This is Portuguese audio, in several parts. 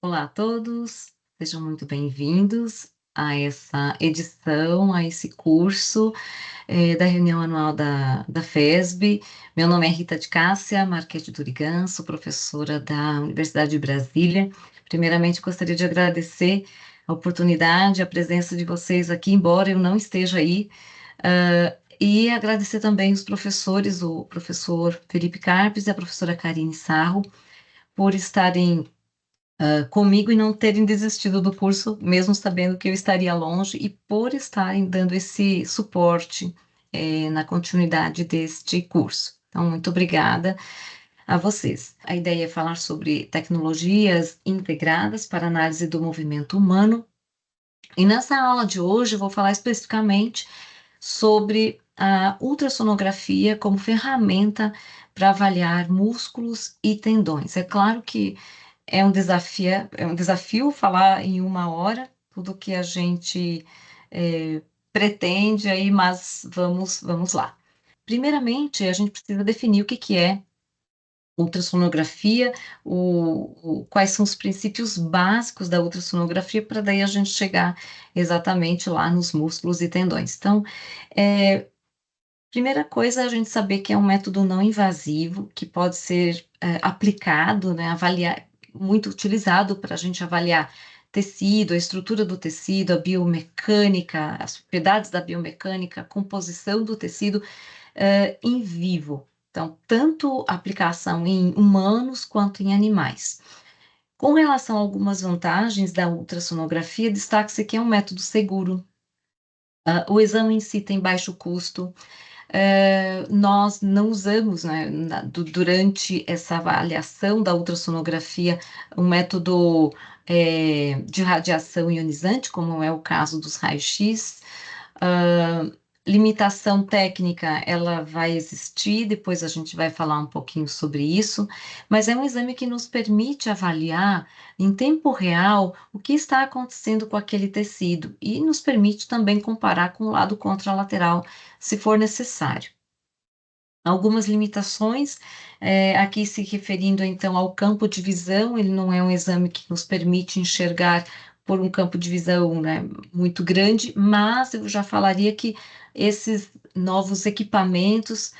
Olá a todos, sejam muito bem-vindos a essa edição, a esse curso da reunião anual da FESB. Meu nome é Rita de Cássia Marchetti Durigan, sou professora da Universidade de Brasília. Primeiramente, gostaria de agradecer a oportunidade, a presença de vocês aqui, embora eu não esteja aí, e agradecer também os professores, o professor Felipe Carpes e a professora Karine Sarro, por estarem comigo e não terem desistido do curso, mesmo sabendo que eu estaria longe, e por estarem dando esse suporte na continuidade deste curso. Então, muito obrigada a vocês. A ideia é falar sobre tecnologias integradas para análise do movimento humano, e nessa aula de hoje eu vou falar especificamente sobre a ultrassonografia como ferramenta para avaliar músculos e tendões. É claro que é um desafio falar em 1 hora tudo que a gente pretende aí, mas vamos lá. Primeiramente, a gente precisa definir o que que é ultrassonografia, quais são os princípios básicos da ultrassonografia, para daí a gente chegar exatamente lá nos músculos e tendões. Então, primeira coisa é a gente saber que é um método não invasivo, que pode ser aplicado, né, muito utilizado para a gente avaliar tecido, a estrutura do tecido, a biomecânica, as propriedades da biomecânica, a composição do tecido em vivo. Então, tanto aplicação em humanos quanto em animais. Com relação a algumas vantagens da ultrassonografia, destaque-se que é um método seguro. O exame em si tem baixo custo. Nós não usamos, né, durante essa avaliação da ultrassonografia, um método de radiação ionizante, como é o caso dos raios-x. Limitação técnica, ela vai existir, depois a gente vai falar um pouquinho sobre isso, mas é um exame que nos permite avaliar em tempo real o que está acontecendo com aquele tecido e nos permite também comparar com o lado contralateral, se for necessário. Algumas limitações, aqui se referindo então ao campo de visão, ele não é um exame que nos permite enxergar por um campo de visão, né, muito grande, mas eu já falaria que esses novos equipamentos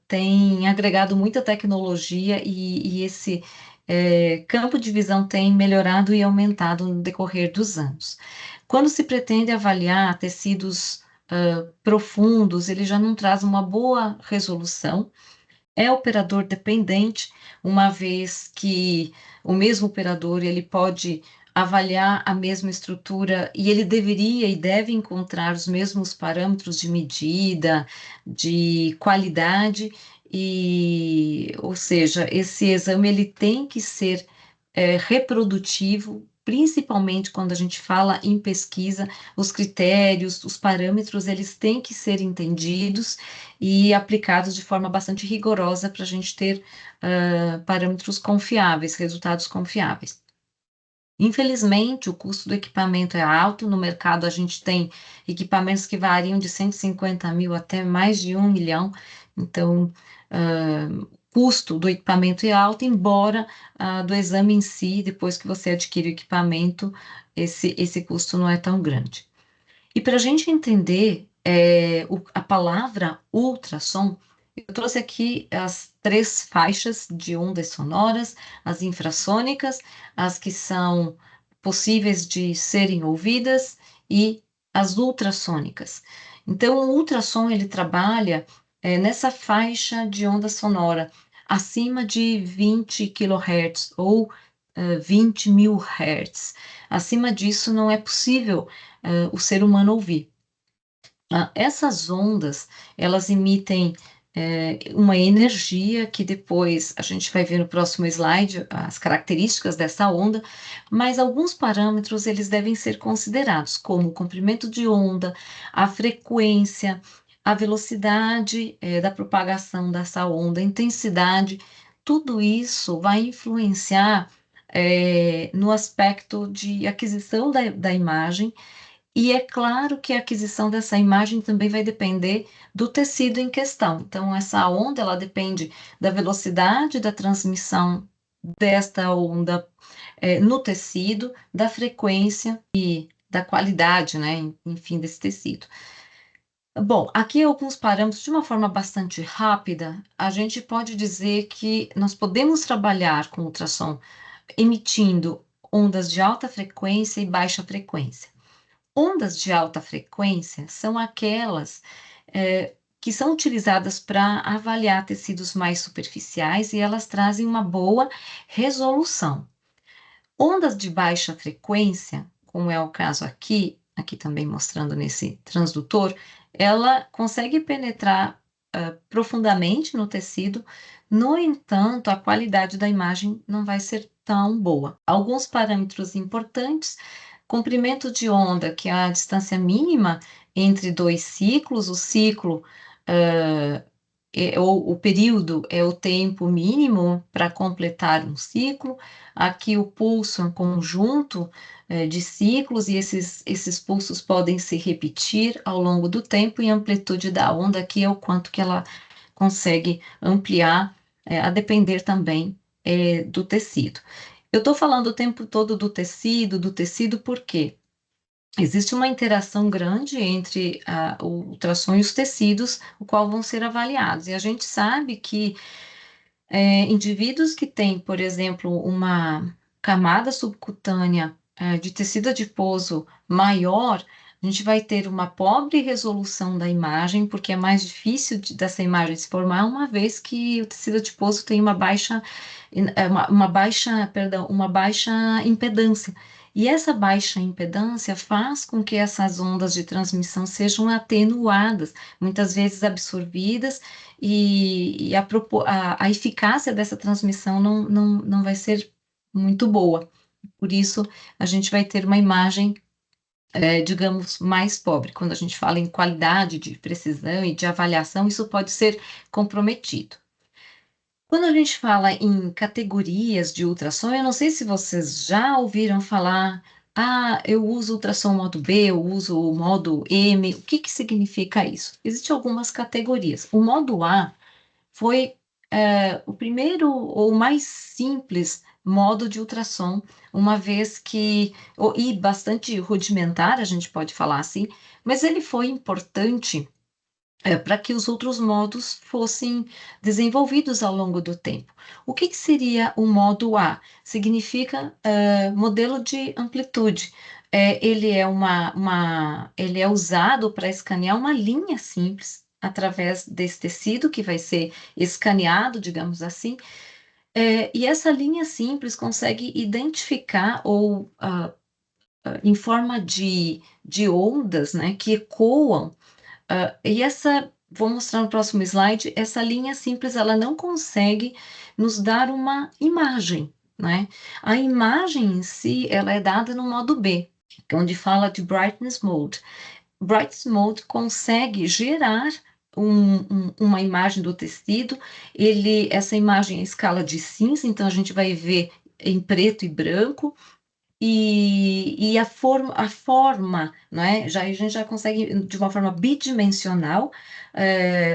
têm agregado muita tecnologia e esse campo de visão tem melhorado e aumentado no decorrer dos anos. Quando se pretende avaliar tecidos profundos, ele já não traz uma boa resolução. É operador dependente, uma vez que o mesmo operador ele pode avaliar a mesma estrutura e ele deveria e deve encontrar os mesmos parâmetros de medida, de qualidade, ou seja, esse exame ele tem que ser reprodutivo, principalmente quando a gente fala em pesquisa, os critérios, os parâmetros, eles têm que ser entendidos e aplicados de forma bastante rigorosa para a gente ter parâmetros confiáveis, resultados confiáveis. Infelizmente, o custo do equipamento é alto. No mercado, a gente tem equipamentos que variam de 150 mil até mais de 1 milhão. Então, o custo do equipamento é alto, embora do exame em si, depois que você adquire o equipamento, esse custo não é tão grande. E para a gente entender a palavra ultrassom, eu trouxe aqui as 3 faixas de ondas sonoras, as infrassônicas, as que são possíveis de serem ouvidas e as ultrassônicas. Então, o ultrassom ele trabalha nessa faixa de onda sonora, acima de 20 kHz ou 20 mil Hz. Acima disso, não é possível o ser humano ouvir. Essas ondas, elas emitem uma energia que depois a gente vai ver no próximo slide as características dessa onda, mas alguns parâmetros eles devem ser considerados, como o comprimento de onda, a frequência, a velocidade da propagação dessa onda, a intensidade, tudo isso vai influenciar no aspecto de aquisição da imagem. E é claro que a aquisição dessa imagem também vai depender do tecido em questão. Então, essa onda, ela depende da velocidade da transmissão desta onda, no tecido, da frequência e da qualidade, né, enfim, desse tecido. Bom, aqui alguns parâmetros, de uma forma bastante rápida, a gente pode dizer que nós podemos trabalhar com ultrassom emitindo ondas de alta frequência e baixa frequência. Ondas de alta frequência são aquelas que são utilizadas para avaliar tecidos mais superficiais e elas trazem uma boa resolução. Ondas de baixa frequência, como é o caso aqui também mostrando nesse transdutor, ela consegue penetrar profundamente no tecido, no entanto, a qualidade da imagem não vai ser tão boa. Alguns parâmetros importantes: comprimento de onda, que é a distância mínima entre dois ciclos, o ciclo o período é o tempo mínimo para completar um ciclo. Aqui o pulso é um conjunto de ciclos, e esses pulsos podem se repetir ao longo do tempo, e a amplitude da onda aqui é o quanto que ela consegue ampliar, a depender também do tecido. Eu estou falando o tempo todo do tecido, por quê? Existe uma interação grande entre o ultrassom e os tecidos, o qual vão ser avaliados. E a gente sabe que indivíduos que têm, por exemplo, uma camada subcutânea de tecido adiposo maior, a gente vai ter uma pobre resolução da imagem, porque é mais difícil dessa imagem se formar, uma vez que o tecido adiposo tem uma baixa impedância. E essa baixa impedância faz com que essas ondas de transmissão sejam atenuadas, muitas vezes absorvidas, e a eficácia dessa transmissão não vai ser muito boa. Por isso, a gente vai ter uma imagem, digamos, mais pobre. Quando a gente fala em qualidade de precisão e de avaliação, isso pode ser comprometido. Quando a gente fala em categorias de ultrassom, eu não sei se vocês já ouviram falar: eu uso ultrassom modo B, eu uso o modo M. O que significa isso? Existem algumas categorias. O modo A foi o primeiro ou mais simples modo de ultrassom, uma vez que, e bastante rudimentar, a gente pode falar assim, mas ele foi importante para que os outros modos fossem desenvolvidos ao longo do tempo. O que seria o modo A? Significa modelo de amplitude. Ele é usado para escanear uma linha simples através desse tecido que vai ser escaneado, digamos assim, e essa linha simples consegue identificar ou em forma de ondas, né, que ecoam. Vou mostrar no próximo slide, essa linha simples, ela não consegue nos dar uma imagem, né? A imagem em si, ela é dada no modo B, onde fala de Brightness Mode. Brightness Mode consegue gerar uma imagem do tecido, essa imagem é em escala de cinza, então a gente vai ver em preto e branco, e a forma, né? A gente já consegue, de uma forma bidimensional,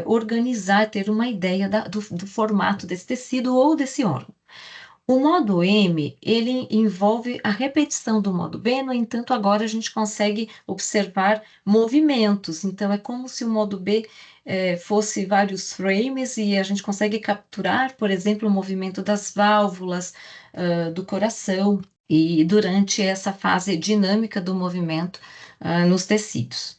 organizar, ter uma ideia do formato desse tecido ou desse órgão. O modo M, ele envolve a repetição do modo B, no entanto, agora a gente consegue observar movimentos, então é como se o modo B fosse vários frames, e a gente consegue capturar, por exemplo, o movimento das válvulas do coração, e durante essa fase dinâmica do movimento nos tecidos.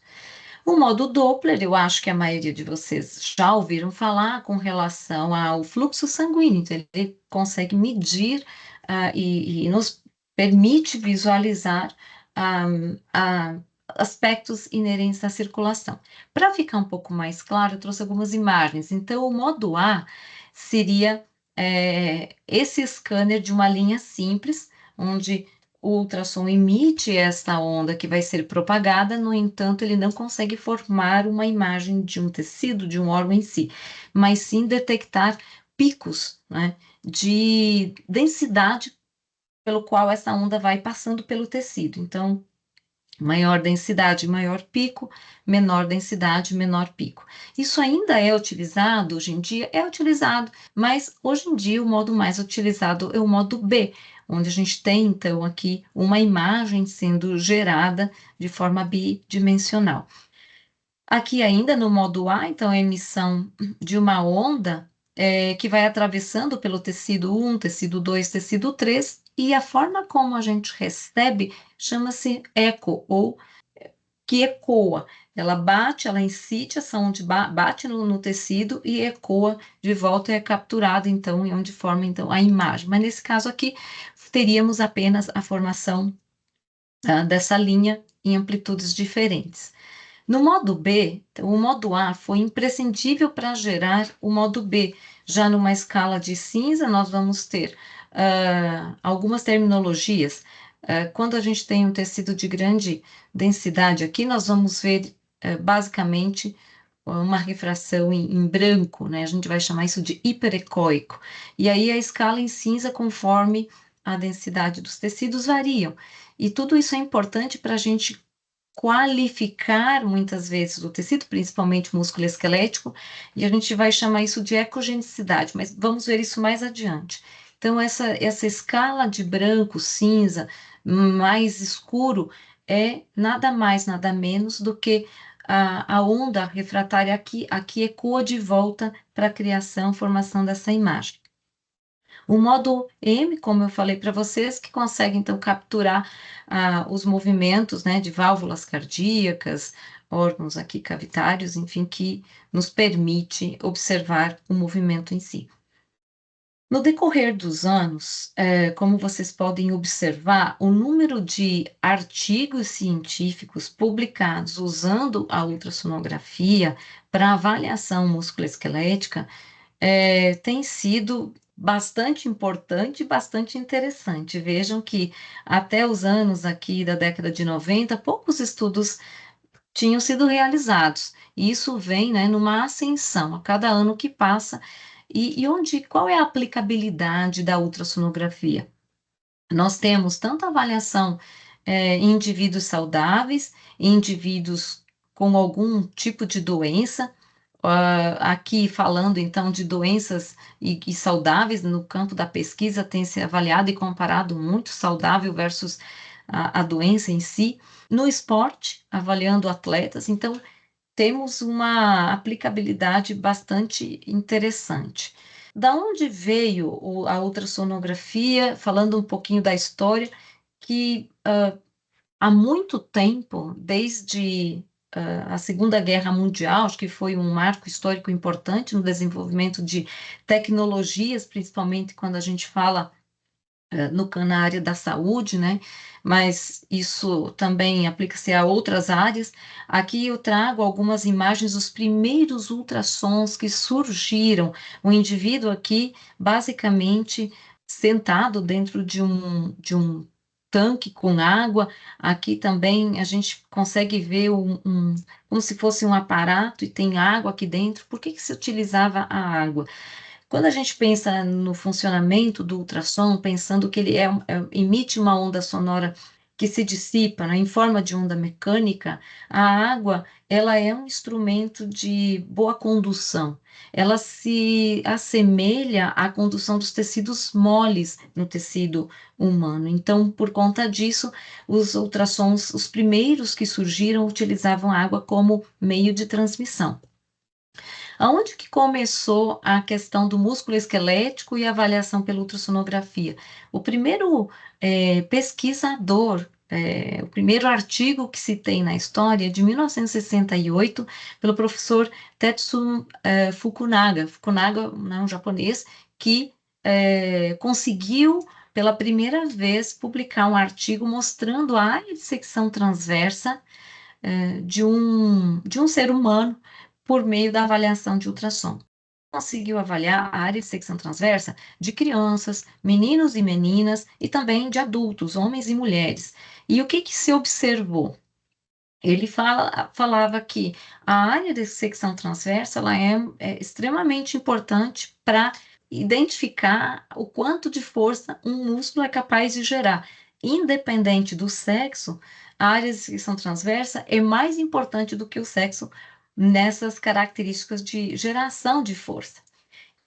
O modo Doppler, eu acho que a maioria de vocês já ouviram falar com relação ao fluxo sanguíneo. Então, ele consegue medir e nos permite visualizar aspectos inerentes à circulação. Para ficar um pouco mais claro, eu trouxe algumas imagens. Então, o modo A seria esse scanner de uma linha simples, onde o ultrassom emite esta onda que vai ser propagada, no entanto, ele não consegue formar uma imagem de um tecido, de um órgão em si, mas sim detectar picos, né, de densidade pelo qual essa onda vai passando pelo tecido. Então, Maior densidade, maior pico, menor densidade, menor pico. Isso ainda é utilizado, hoje em dia é utilizado, mas hoje em dia o modo mais utilizado é o modo B, onde a gente tem então aqui uma imagem sendo gerada de forma bidimensional. Aqui ainda no modo A, então a emissão de uma onda que vai atravessando pelo tecido 1, tecido 2, tecido 3, e a forma como a gente recebe chama-se eco, ou que ecoa. Ela bate, ela incide essa onda, bate no tecido e ecoa de volta e é capturado, então, e onde forma então, a imagem. Mas nesse caso aqui, teríamos apenas a formação dessa linha em amplitudes diferentes. No modo B, o modo A foi imprescindível para gerar o modo B. Já numa escala de cinza, nós vamos ter algumas terminologias. Quando a gente tem um tecido de grande densidade aqui, nós vamos ver basicamente uma refração em branco, né? A gente vai chamar isso de hiperecóico. E aí a escala em cinza, conforme a densidade dos tecidos variam. E tudo isso é importante para a gente qualificar muitas vezes o tecido, principalmente músculo esquelético, e a gente vai chamar isso de ecogenicidade, mas vamos ver isso mais adiante. Então, essa escala de branco, cinza, mais escuro, é nada mais, nada menos do que a onda refratária aqui ecoa de volta para a criação, formação dessa imagem. O modo M, como eu falei para vocês, que consegue então capturar os movimentos, né, de válvulas cardíacas, órgãos aqui cavitários, enfim, que nos permite observar o movimento em si. No decorrer dos anos, como vocês podem observar, o número de artigos científicos publicados usando a ultrassonografia para avaliação musculoesquelética tem sido bastante importante e bastante interessante. Vejam que até os anos aqui da década de 90, poucos estudos tinham sido realizados. E isso vem, né, numa ascensão a cada ano que passa. Qual é a aplicabilidade da ultrassonografia? Nós temos tanto avaliação em indivíduos saudáveis, em indivíduos com algum tipo de doença, aqui falando então de doenças e saudáveis, no campo da pesquisa tem se avaliado e comparado muito saudável versus a doença em si. No esporte, avaliando atletas, então temos uma aplicabilidade bastante interessante. Da onde veio a ultrassonografia? Falando um pouquinho da história, que há muito tempo, desde a Segunda Guerra Mundial, acho que foi um marco histórico importante no desenvolvimento de tecnologias, principalmente quando a gente fala na área da saúde, né? Mas isso também aplica-se a outras áreas. Aqui eu trago algumas imagens dos primeiros ultrassons que surgiram. O indivíduo aqui, basicamente, sentado dentro de um tanque com água. Aqui também a gente consegue ver como se fosse um aparato e tem água aqui dentro. Por que que se utilizava a água? Quando a gente pensa no funcionamento do ultrassom, pensando que ele emite uma onda sonora que se dissipa, né, em forma de onda mecânica, a água ela é um instrumento de boa condução. Ela se assemelha à condução dos tecidos moles no tecido humano. Então, por conta disso, os ultrassons, os primeiros que surgiram, utilizavam a água como meio de transmissão. Aonde que começou a questão do músculo esquelético e avaliação pela ultrassonografia? O primeiro pesquisador, o primeiro artigo que se tem na história é de 1968, pelo professor Tetsu Fukunaga. Fukunaga, né, um japonês, que conseguiu pela primeira vez publicar um artigo mostrando a área de secção transversa de um ser humano por meio da avaliação de ultrassom. Conseguiu avaliar a área de secção transversa de crianças, meninos e meninas e também de adultos, homens e mulheres. E o que que se observou? Ele falava que a área de secção transversa ela é extremamente importante para identificar o quanto de força um músculo é capaz de gerar. independente do sexo, a área de secção transversa é mais importante do que o sexo nessas características de geração de força.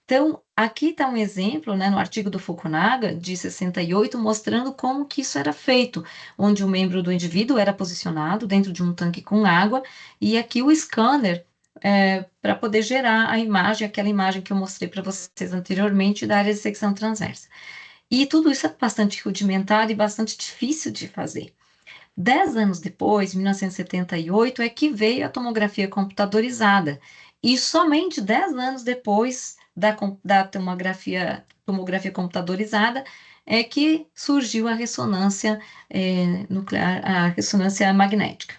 Então, aqui está um exemplo, né, no artigo do Fukunaga, de 68, mostrando como que isso era feito, onde o membro do indivíduo era posicionado dentro de um tanque com água, e aqui o scanner para poder gerar a imagem, aquela imagem que eu mostrei para vocês anteriormente da área de secção transversa. E tudo isso é bastante rudimentar e bastante difícil de fazer. 10 anos depois, em 1978, é que veio a tomografia computadorizada. E somente 10 anos depois da tomografia computadorizada é que surgiu a ressonância nuclear, a ressonância magnética.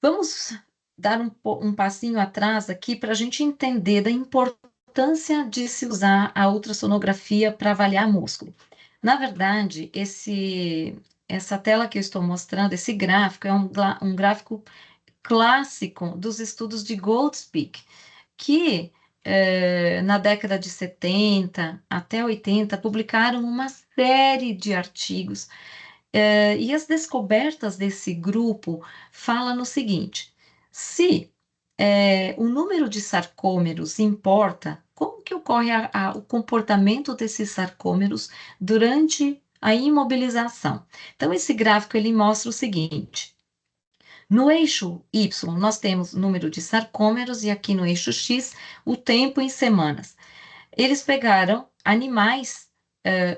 Vamos dar um passinho atrás aqui para a gente entender da importância de se usar a ultrassonografia para avaliar músculo. Na verdade, essa tela que eu estou mostrando, esse gráfico, é um gráfico clássico dos estudos de Goldspeak, que na década de 70 até 80 publicaram uma série de artigos, e as descobertas desse grupo falam no seguinte: se o número de sarcômeros importa, como que ocorre o comportamento desses sarcômeros durante a imobilização? Então, esse gráfico ele mostra o seguinte: no eixo Y, nós temos o número de sarcômeros e aqui no eixo X, o tempo em semanas. Eles pegaram animais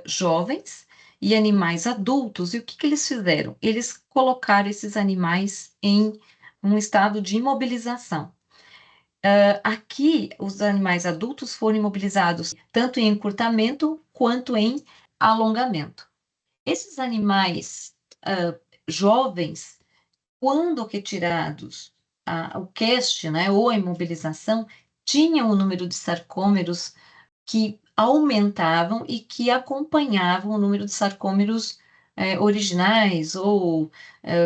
jovens e animais adultos, e o que, que eles fizeram? Eles colocaram esses animais em um estado de imobilização. Aqui, os animais adultos foram imobilizados tanto em encurtamento quanto em alongamento. Esses animais jovens, quando retirados o cast, né, ou a imobilização, tinham o número de sarcômeros que aumentavam e que acompanhavam o número de sarcômeros originais ou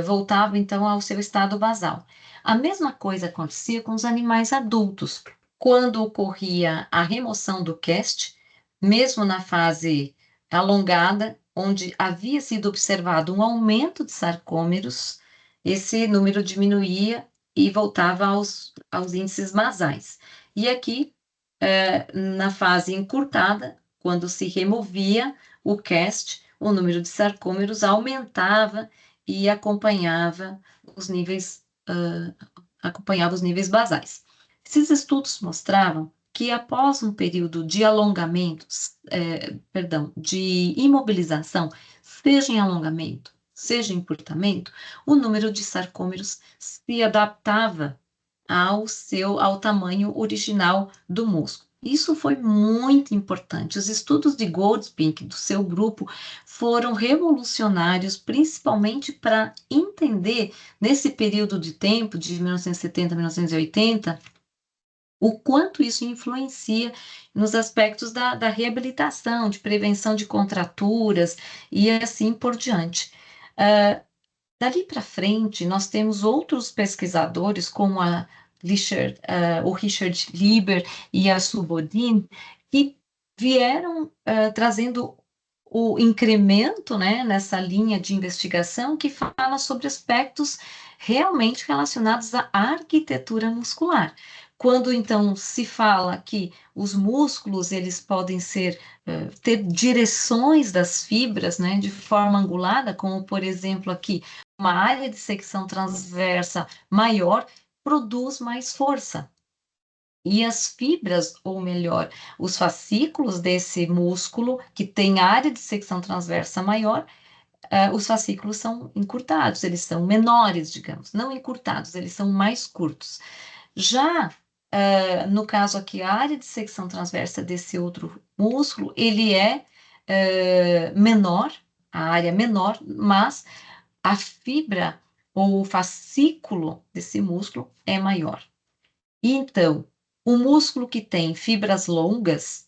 voltavam então ao seu estado basal. A mesma coisa acontecia com os animais adultos. Quando ocorria a remoção do cast, mesmo na fase alongada, onde havia sido observado um aumento de sarcômeros, esse número diminuía e voltava aos índices basais. E aqui, na fase encurtada, quando se removia o cast, o número de sarcômeros aumentava e acompanhava os níveis basais. Esses estudos mostravam que após um período de alongamentos, de imobilização, seja em alongamento, seja em encurtamento, o número de sarcômeros se adaptava ao tamanho original do músculo. Isso foi muito importante. Os estudos de Goldspeak, do seu grupo, foram revolucionários, principalmente para entender, nesse período de tempo, de 1970 a 1980, o quanto isso influencia nos aspectos da reabilitação, de prevenção de contraturas e assim por diante. Dali para frente, nós temos outros pesquisadores, como o Richard Lieber e a Sue Bodin, que vieram trazendo o incremento, né, nessa linha de investigação que fala sobre aspectos realmente relacionados à arquitetura muscular. Quando então se fala que os músculos eles podem ter direções das fibras, né, de forma angulada, como por exemplo aqui uma área de secção transversa maior produz mais força. E as fibras, ou melhor, os fascículos desse músculo, que tem área de secção transversa maior, os fascículos são encurtados, eles são menores, digamos, não encurtados, eles são mais curtos. Já no caso aqui, a área de secção transversa desse outro músculo, ele é menor, a área menor, mas a fibra ou o fascículo desse músculo é maior. Então, o músculo que tem fibras longas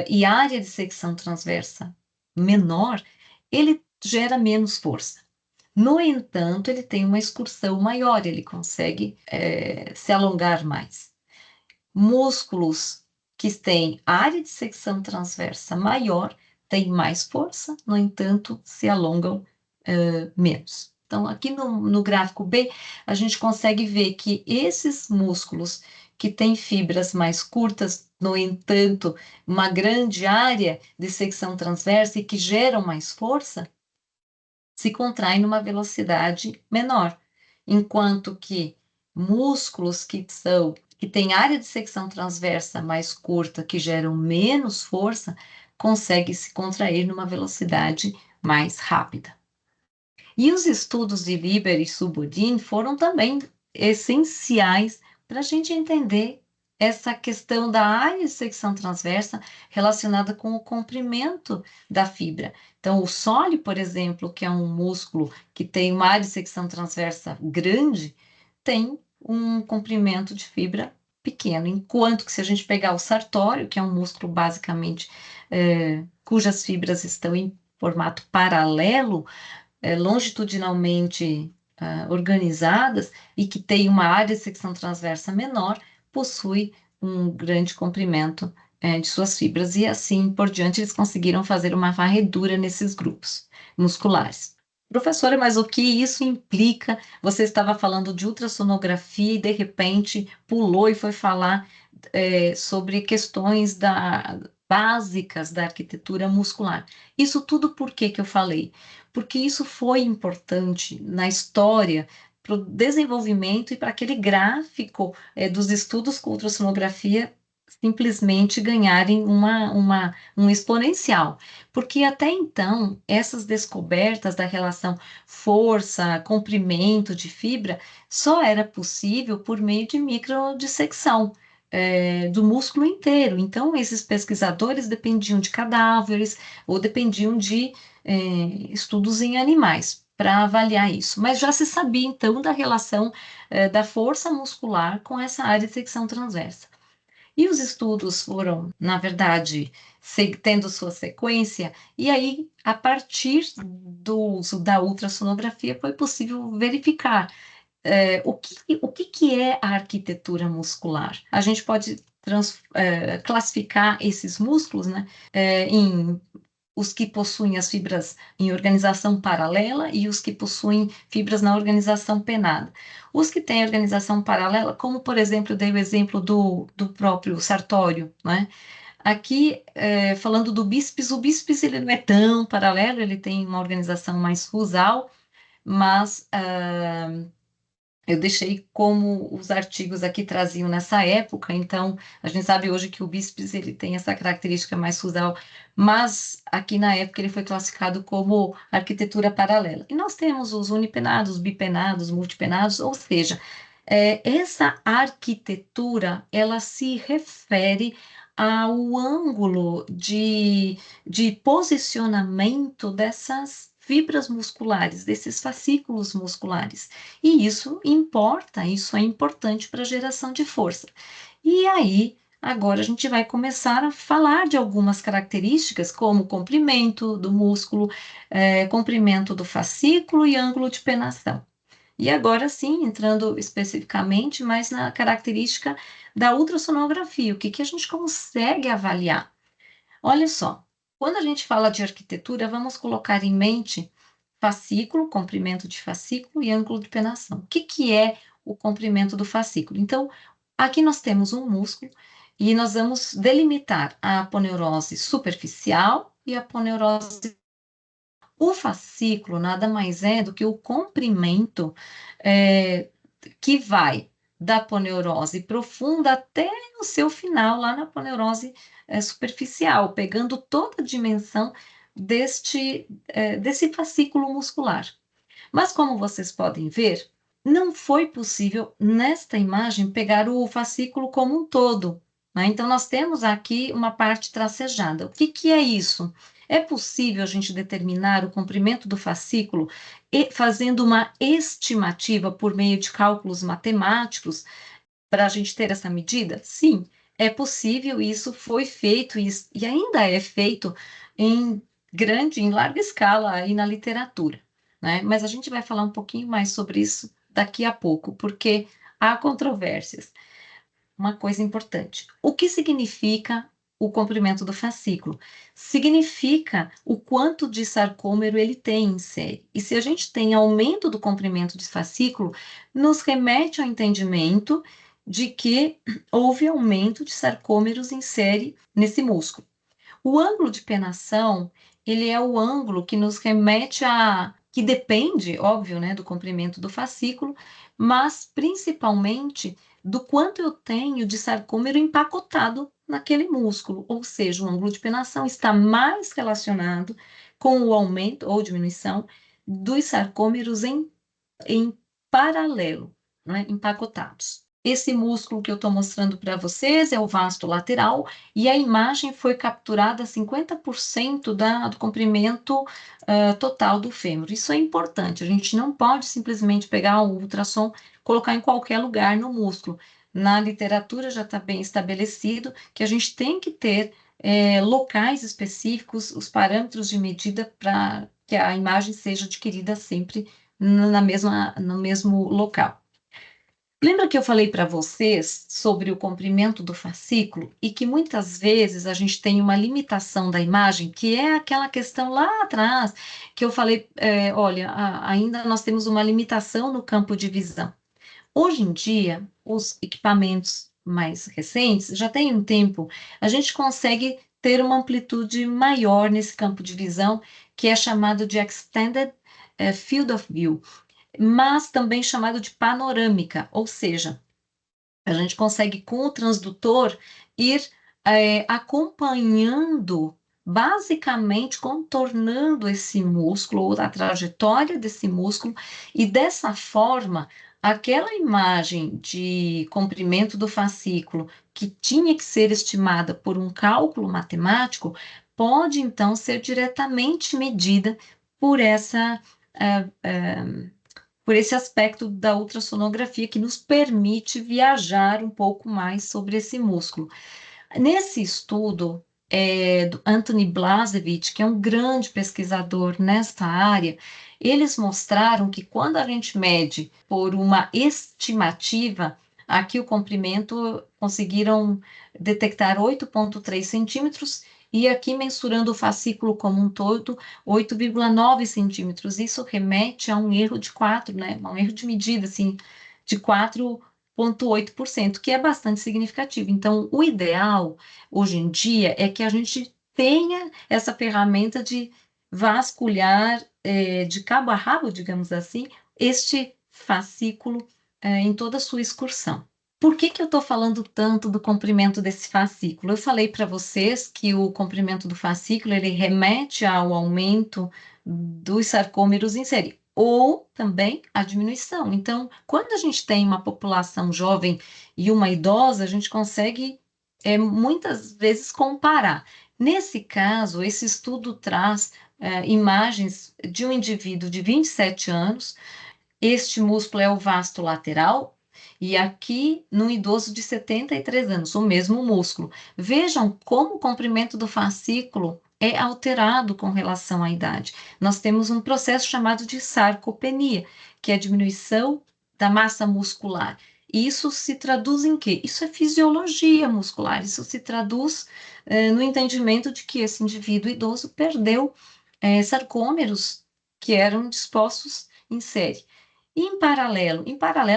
e área de secção transversa menor, ele gera menos força. No entanto, ele tem uma excursão maior, ele consegue se alongar mais. Músculos que têm área de secção transversa maior têm mais força, no entanto, se alongam menos. Então, aqui no gráfico B, a gente consegue ver que esses músculos que têm fibras mais curtas, no entanto, uma grande área de secção transversa e que geram mais força, se contraem numa velocidade menor, enquanto que músculos que têm área de secção transversa mais curta, que geram menos força, conseguem se contrair numa velocidade mais rápida. E os estudos de Lieber e Subodin foram também essenciais para a gente entender essa questão da área de secção transversa relacionada com o comprimento da fibra. Então, o sole, por exemplo, que é um músculo que tem uma área de secção transversa grande, tem um comprimento de fibra pequeno, enquanto que se a gente pegar o sartório, que é um músculo basicamente cujas fibras estão em formato paralelo, longitudinalmente organizadas e que tem uma área de secção transversa menor, possui um grande comprimento de suas fibras, e assim por diante eles conseguiram fazer uma varredura nesses grupos musculares. Professora, mas o que isso implica? Você estava falando de ultrassonografia e de repente pulou e foi falar sobre questões básicas da arquitetura muscular. Isso tudo por que eu falei? Porque isso foi importante na história para o desenvolvimento e para aquele gráfico dos estudos com ultrassonografia simplesmente ganharem um exponencial. Porque até então, essas descobertas da relação força, comprimento de fibra, só era possível por meio de microdissecção. Do músculo inteiro. Então, esses pesquisadores dependiam de cadáveres ou dependiam de estudos em animais para avaliar isso. Mas já se sabia, então, da relação da força muscular com essa área de secção transversa. E os estudos foram, na verdade, tendo sua sequência, e aí, a partir do uso da ultrassonografia, foi possível verificar o que é a arquitetura muscular. A gente pode classificar esses músculos, né, em os que possuem as fibras em organização paralela e os que possuem fibras na organização penada. Os que têm organização paralela, como por exemplo, eu dei o exemplo do próprio sartório, né? Aqui, falando do bíceps, o bíceps ele não é tão paralelo, ele tem uma organização mais fusal, mas eu deixei como os artigos aqui traziam nessa época, então a gente sabe hoje que o bíceps ele tem essa característica mais fusal, mas aqui na época ele foi classificado como arquitetura paralela. E nós temos os unipenados, bipenados, multipenados, ou seja, essa arquitetura ela se refere ao ângulo de posicionamento dessas fibras musculares, desses fascículos musculares. E isso importa, isso é importante para a geração de força. E aí, agora a gente vai começar a falar de algumas características, como comprimento do músculo, comprimento do fascículo e ângulo de penação. E agora sim, entrando especificamente mais na característica da ultrassonografia, o que a gente consegue avaliar? Olha só, quando a gente fala de arquitetura, vamos colocar em mente fascículo, comprimento de fascículo e ângulo de penação. O que é o comprimento do fascículo? Então, aqui nós temos um músculo e nós vamos delimitar a aponeurose superficial e a aponeurose. O fascículo nada mais é do que o comprimento que vai da aponeurose profunda até o seu final, lá na aponeurose superficial, pegando toda a dimensão desse fascículo muscular. Mas como vocês podem ver, não foi possível nesta imagem pegar o fascículo como um todo, né? Então nós temos aqui uma parte tracejada. O que é isso? É possível a gente determinar o comprimento do fascículo fazendo uma estimativa por meio de cálculos matemáticos para a gente ter essa medida? Sim, é possível, isso foi feito e ainda é feito em larga escala aí na literatura, né? Mas a gente vai falar um pouquinho mais sobre isso daqui a pouco, porque há controvérsias. Uma coisa importante: o que significa o comprimento do fascículo. Significa o quanto de sarcômero ele tem em série. E se a gente tem aumento do comprimento de fascículo, nos remete ao entendimento de que houve aumento de sarcômeros em série nesse músculo. O ângulo de penação, ele é o ângulo que nos remete a, que depende, óbvio, né, do comprimento do fascículo, mas principalmente do quanto eu tenho de sarcômero empacotado naquele músculo, ou seja, o ângulo de penação está mais relacionado com o aumento ou diminuição dos sarcômeros em paralelo, né, empacotados. Esse músculo que eu estou mostrando para vocês é o vasto lateral e a imagem foi capturada a 50% do comprimento total do fêmur. Isso é importante, a gente não pode simplesmente pegar o ultrassom, colocar em qualquer lugar no músculo. Na literatura já está bem estabelecido que a gente tem que ter locais específicos, os parâmetros de medida para que a imagem seja adquirida sempre no mesmo local. Lembra que eu falei para vocês sobre o comprimento do fascículo e que muitas vezes a gente tem uma limitação da imagem, que é aquela questão lá atrás que eu falei, olha, ainda nós temos uma limitação no campo de visão. Hoje em dia, os equipamentos mais recentes, já tem um tempo, a gente consegue ter uma amplitude maior nesse campo de visão, que é chamado de Extended Field of View, mas também chamado de panorâmica, ou seja, a gente consegue com o transdutor ir acompanhando, basicamente contornando esse músculo ou a trajetória desse músculo, e dessa forma, aquela imagem de comprimento do fascículo que tinha que ser estimada por um cálculo matemático, pode então ser diretamente medida por essa eh, eh, por esse aspecto da ultrassonografia que nos permite viajar um pouco mais sobre esse músculo. Nesse estudo, do Anthony Blasevich, que é um grande pesquisador nesta área, eles mostraram que quando a gente mede por uma estimativa, aqui o comprimento conseguiram detectar 8,3 centímetros, e aqui mensurando o fascículo como um todo, 8,9 centímetros. Isso remete a um erro de 4, né? Um erro de medida, assim, de 4,8%, que é bastante significativo. Então, o ideal hoje em dia é que a gente tenha essa ferramenta de vasculhar de cabo a rabo, digamos assim, este fascículo em toda a sua excursão. Por que eu estou falando tanto do comprimento desse fascículo? Eu falei para vocês que o comprimento do fascículo ele remete ao aumento dos sarcômeros em série, ou também a diminuição. Então, quando a gente tem uma população jovem e uma idosa, a gente consegue muitas vezes comparar. Nesse caso, esse estudo traz imagens de um indivíduo de 27 anos. Este músculo é o vasto lateral, e aqui no idoso de 73 anos, o mesmo músculo. Vejam como o comprimento do fascículo é alterado com relação à idade. Nós temos um processo chamado de sarcopenia, que é a diminuição da massa muscular. E isso se traduz em quê? Isso é fisiologia muscular, isso se traduz no entendimento de que esse indivíduo idoso perdeu sarcômeros que eram dispostos em série. E em paralelo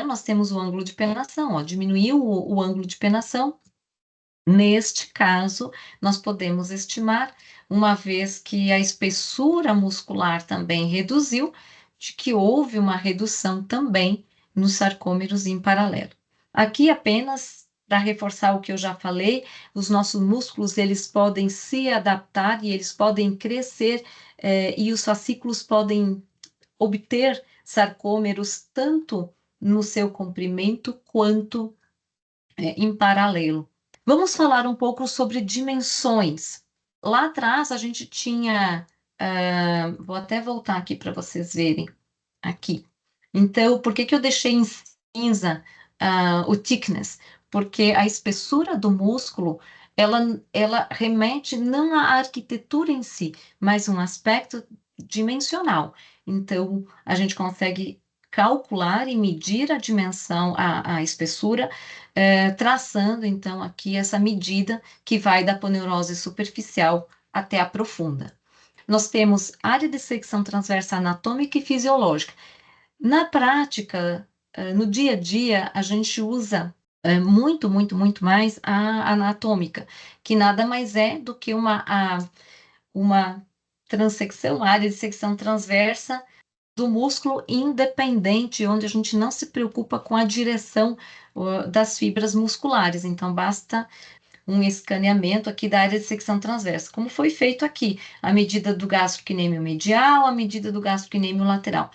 nós temos o ângulo de penação, ó, diminuiu o ângulo de penação. Neste caso, nós podemos estimar, uma vez que a espessura muscular também reduziu, de que houve uma redução também nos sarcômeros em paralelo. Aqui apenas para reforçar o que eu já falei, os nossos músculos eles podem se adaptar e eles podem crescer e os fascículos podem obter sarcômeros tanto no seu comprimento quanto em paralelo. Vamos falar um pouco sobre dimensões. Lá atrás a gente tinha, vou até voltar aqui para vocês verem, aqui. Então, por que eu deixei em cinza o thickness? Porque a espessura do músculo, ela remete não à arquitetura em si, mas um aspecto dimensional. Então, a gente consegue calcular e medir a dimensão, a espessura, traçando então aqui essa medida que vai da aponeurose superficial até a profunda. Nós temos área de secção transversa anatômica e fisiológica. Na prática, no dia a dia, a gente usa muito mais a anatômica, que nada mais é do que uma transecção, área de secção transversa do músculo independente, onde a gente não se preocupa com a direção das fibras musculares. Então, basta um escaneamento aqui da área de secção transversa, como foi feito aqui, a medida do gastrocnêmio medial, a medida do gastrocnêmio lateral.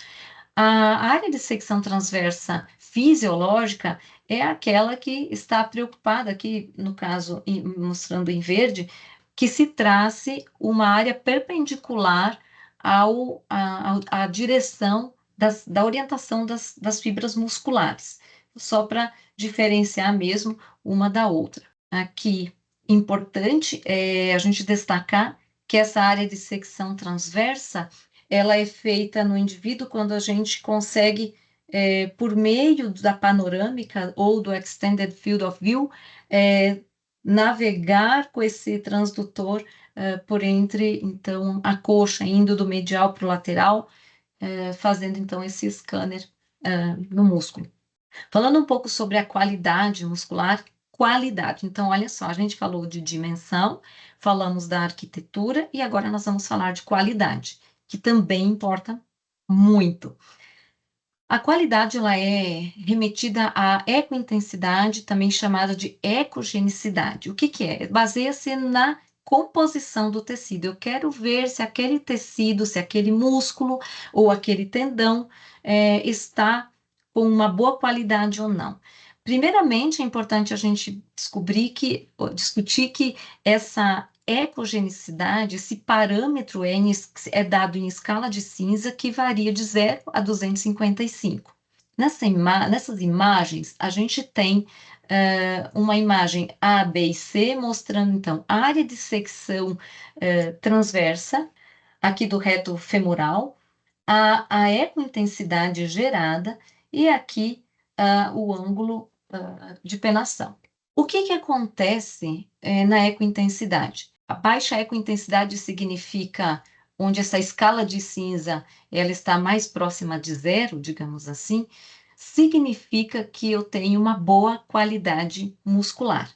A área de secção transversa fisiológica é aquela que está preocupada, aqui no caso, mostrando em verde, que se trace uma área perpendicular à direção da orientação das fibras musculares, só para diferenciar mesmo uma da outra. Aqui, importante é a gente destacar que essa área de secção transversa ela é feita no indivíduo quando a gente consegue, por meio da panorâmica ou do Extended Field of View, navegar com esse transdutor por entre, então, a coxa, indo do medial para o lateral, fazendo, então, esse scanner no músculo. Falando um pouco sobre a qualidade muscular, qualidade. Então, olha só, a gente falou de dimensão, falamos da arquitetura e agora nós vamos falar de qualidade, que também importa muito. A qualidade ela é remetida à ecointensidade, também chamada de ecogenicidade. O que que é? Baseia-se na composição do tecido. Eu quero ver se aquele tecido, se aquele músculo ou aquele tendão está com uma boa qualidade ou não. Primeiramente, é importante a gente discutir que essa ecogenicidade, esse parâmetro é dado em escala de cinza que varia de 0 a 255. Nessas imagens, a gente tem uma imagem A, B e C, mostrando, então, a área de secção transversa, aqui do reto femoral, a ecointensidade gerada e aqui o ângulo de penação. O que que acontece na ecointensidade? A baixa ecointensidade significa onde essa escala de cinza ela está mais próxima de 0, digamos assim, significa que eu tenho uma boa qualidade muscular.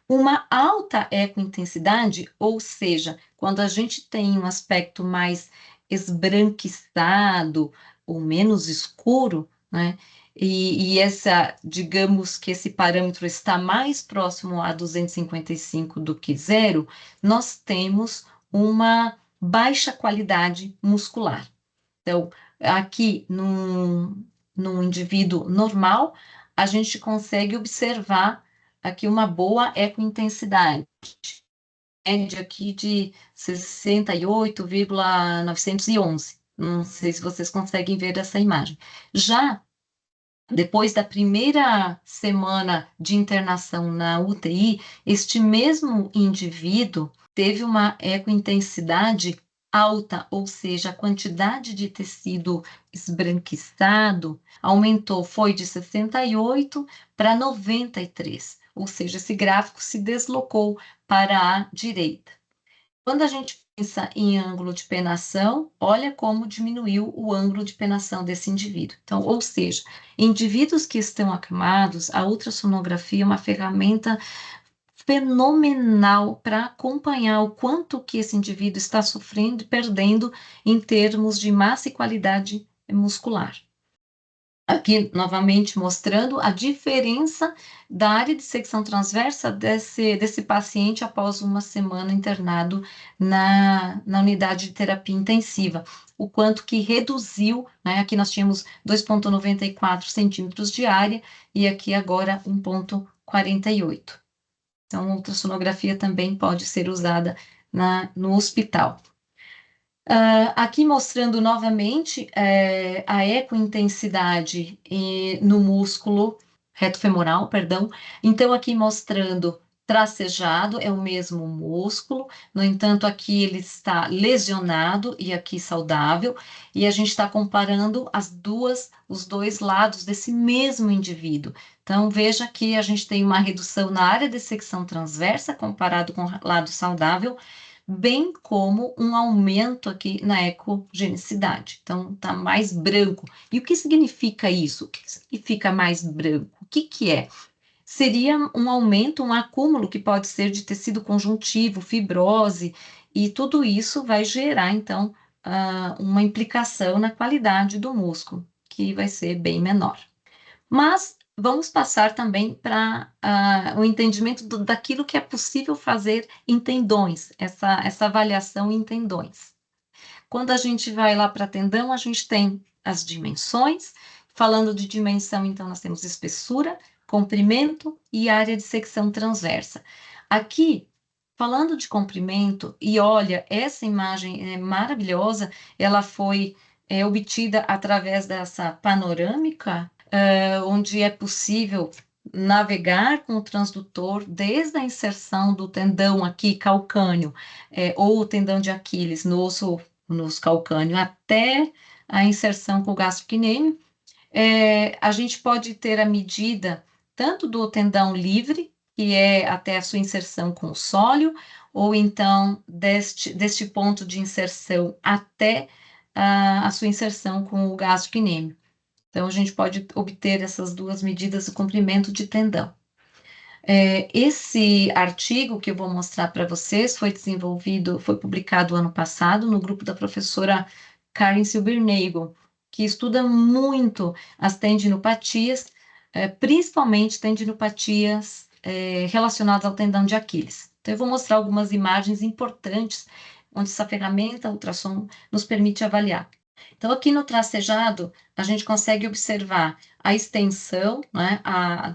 Uma alta ecointensidade, ou seja, quando a gente tem um aspecto mais esbranquiçado ou menos escuro, né? Digamos que esse parâmetro está mais próximo a 255 do que 0, nós temos uma baixa qualidade muscular. Então, aqui num indivíduo normal, a gente consegue observar aqui uma boa ecointensidade, média aqui de 68,911. Não sei se vocês conseguem ver essa imagem. Já depois da primeira semana de internação na UTI, este mesmo indivíduo teve uma ecointensidade alta, ou seja, a quantidade de tecido esbranquiçado aumentou, foi de 68 para 93, ou seja, esse gráfico se deslocou para a direita. Quando a gente pensa em ângulo de penação, olha como diminuiu o ângulo de penação desse indivíduo. Então, ou seja, indivíduos que estão acamados, a ultrassonografia é uma ferramenta fenomenal para acompanhar o quanto que esse indivíduo está sofrendo e perdendo em termos de massa e qualidade muscular. Aqui, novamente, mostrando a diferença da área de secção transversa desse paciente após uma semana internado na unidade de terapia intensiva. O quanto que reduziu, né? Aqui nós tínhamos 2,94 centímetros de área e aqui agora 1,48. Então, a ultrassonografia também pode ser usada no hospital. Aqui mostrando novamente a ecointensidade no músculo reto femoral, perdão. Então, aqui mostrando tracejado é o mesmo músculo, no entanto, aqui ele está lesionado e aqui saudável, e a gente está comparando os dois lados desse mesmo indivíduo. Então, veja que a gente tem uma redução na área de secção transversa comparado com o lado saudável, bem como um aumento aqui na ecogenicidade. Então, está mais branco. E o que significa isso? O que significa mais branco? O que que é? Seria um aumento, um acúmulo que pode ser de tecido conjuntivo, fibrose, e tudo isso vai gerar, então, uma implicação na qualidade do músculo, que vai ser bem menor. Mas vamos passar também para o entendimento daquilo que é possível fazer em tendões, essa avaliação em tendões. Quando a gente vai lá para tendão, a gente tem as dimensões. Falando de dimensão, então, nós temos espessura, comprimento e área de secção transversa. Aqui, falando de comprimento, e olha, essa imagem é maravilhosa, ela foi obtida através dessa panorâmica, onde é possível navegar com o transdutor desde a inserção do tendão aqui calcâneo, ou o tendão de Aquiles no osso nos calcâneo até a inserção com o gastrocnêmio, a gente pode ter a medida tanto do tendão livre, que é até a sua inserção com o sólio, ou então deste ponto de inserção até a sua inserção com o gastrocnêmio. Então, a gente pode obter essas duas medidas de comprimento de tendão. Esse artigo que eu vou mostrar para vocês foi publicado ano passado no grupo da professora Karen Silbernagel, que estuda muito as tendinopatias, principalmente tendinopatias relacionadas ao tendão de Aquiles. Então, eu vou mostrar algumas imagens importantes onde essa ferramenta ultrassom nos permite avaliar. Então, aqui no tracejado, a gente consegue observar a extensão, né,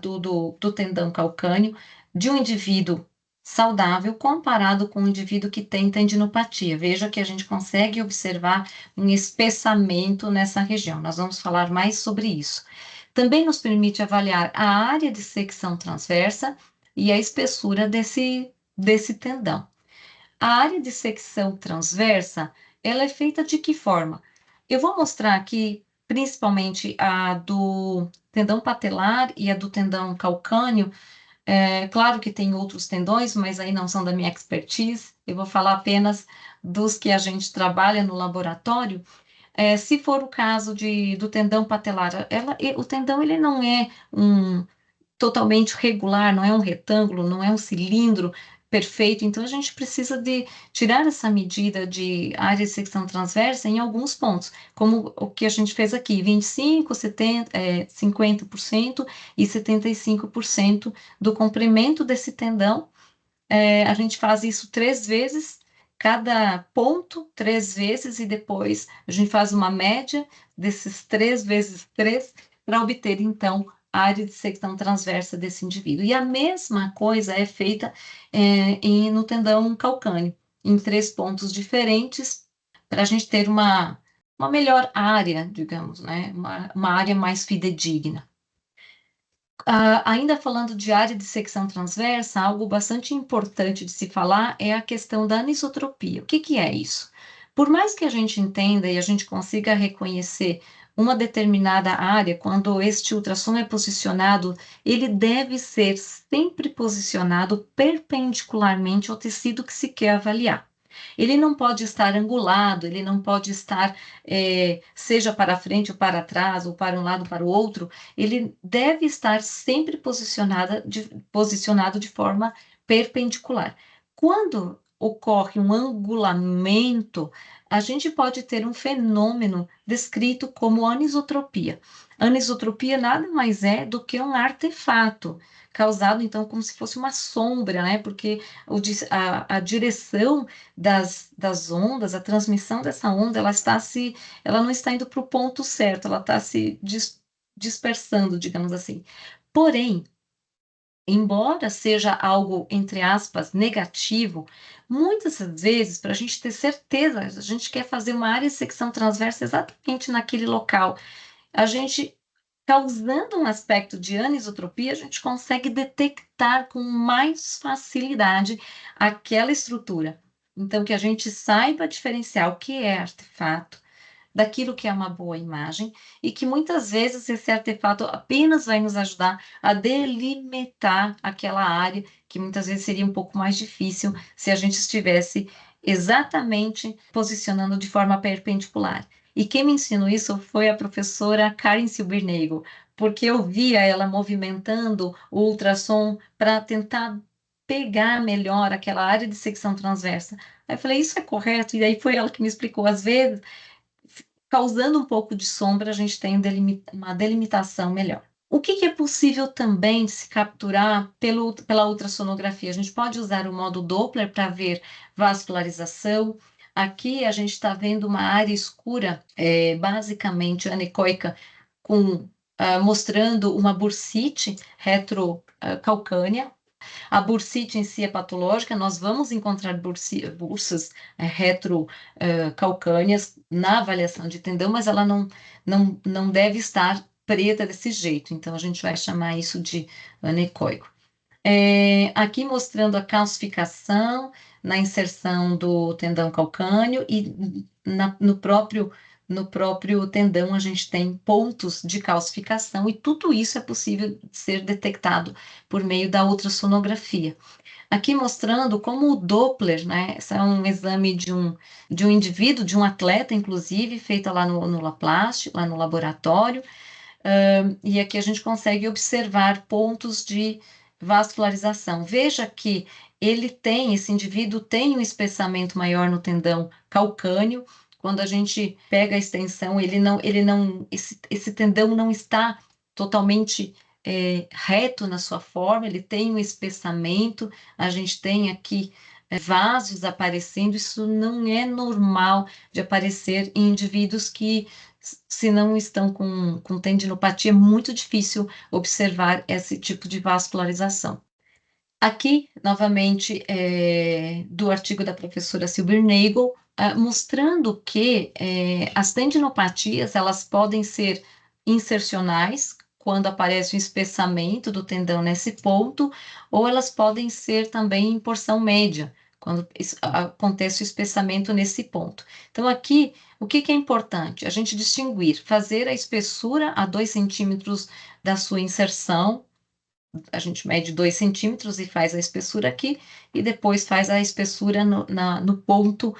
do tendão calcâneo de um indivíduo saudável comparado com um indivíduo que tem tendinopatia. Veja que a gente consegue observar um espessamento nessa região. Nós vamos falar mais sobre isso. Também nos permite avaliar a área de secção transversa e a espessura desse tendão. A área de secção transversa, ela é feita de que forma? Eu vou mostrar aqui, principalmente a do tendão patelar e a do tendão calcâneo. Claro que tem outros tendões, mas aí não são da minha expertise. Eu vou falar apenas dos que a gente trabalha no laboratório. Se for o caso do tendão patelar, o tendão ele não é totalmente regular, não é um retângulo, não é um cilindro perfeito, então a gente precisa de tirar essa medida de área de secção transversa em alguns pontos, como o que a gente fez aqui, 25, 70, 50% e 75% do comprimento desse tendão. A gente faz isso 3 vezes, cada ponto 3 vezes, e depois a gente faz uma média desses 3 vezes 3 para obter, então, a área de secção transversa desse indivíduo. E a mesma coisa é feita no tendão calcâneo, em 3 pontos diferentes, para a gente ter uma melhor área, digamos, né? Uma área mais fidedigna. Ainda falando de área de secção transversa, algo bastante importante de se falar é a questão da anisotropia. O que que é isso? Por mais que a gente entenda e a gente consiga reconhecer uma determinada área, quando este ultrassom é posicionado, ele deve ser sempre posicionado perpendicularmente ao tecido que se quer avaliar. Ele não pode estar angulado, ele não pode estar, seja para frente ou para trás, ou para um lado ou para o outro, ele deve estar sempre posicionado de forma perpendicular. Quando ocorre um angulamento, a gente pode ter um fenômeno descrito como anisotropia. Anisotropia nada mais é do que um artefato, causado então como se fosse uma sombra, né? Porque a direção das ondas, a transmissão dessa onda, ela não está indo para o ponto certo, ela está se dispersando, digamos assim. Porém, embora seja algo, entre aspas, negativo, muitas vezes, para a gente ter certeza, a gente quer fazer uma área de secção transversa exatamente naquele local. A gente causando um aspecto de anisotropia, a gente consegue detectar com mais facilidade aquela estrutura. Então, que a gente saiba diferenciar o que é artefato daquilo que é uma boa imagem, e que muitas vezes esse artefato apenas vai nos ajudar a delimitar aquela área, que muitas vezes seria um pouco mais difícil se a gente estivesse exatamente posicionando de forma perpendicular. E quem me ensinou isso foi a professora Karen Silbernagel, porque eu via ela movimentando o ultrassom para tentar pegar melhor aquela área de secção transversa. Aí eu falei, isso é correto? E aí foi ela que me explicou. Às vezes, causando um pouco de sombra, a gente tem uma delimitação melhor. O que é possível também de se capturar pela ultrassonografia? A gente pode usar o modo Doppler para ver vascularização. Aqui a gente está vendo uma área escura, basicamente anecoica, mostrando uma bursite retrocalcânea. A bursite em si é patológica, nós vamos encontrar bursas retrocalcâneas na avaliação de tendão, mas ela não deve estar preta desse jeito, então a gente vai chamar isso de anecoico. Aqui mostrando a calcificação na inserção do tendão calcâneo e no próprio tendão a gente tem pontos de calcificação e tudo isso é possível ser detectado por meio da ultrassonografia. Aqui mostrando como o Doppler, né? Esse é um exame de um indivíduo, de um atleta, inclusive, feita lá no Laplace, lá no laboratório, e aqui a gente consegue observar pontos de vascularização. Veja que esse indivíduo tem um espessamento maior no tendão calcâneo. Quando a gente pega a extensão, esse tendão não está totalmente reto na sua forma, ele tem um espessamento, a gente tem aqui vasos aparecendo, isso não é normal de aparecer em indivíduos que, se não estão com tendinopatia, é muito difícil observar esse tipo de vascularização. Aqui, novamente, do artigo da professora Silbernagel, mostrando que as tendinopatias elas podem ser insercionais, quando aparece o espessamento do tendão nesse ponto, ou elas podem ser também em porção média, quando acontece o espessamento nesse ponto. Então, aqui, o que é importante? A gente distinguir, fazer a espessura a 2 centímetros da sua inserção. A gente mede 2 centímetros e faz a espessura aqui, e depois faz a espessura no ponto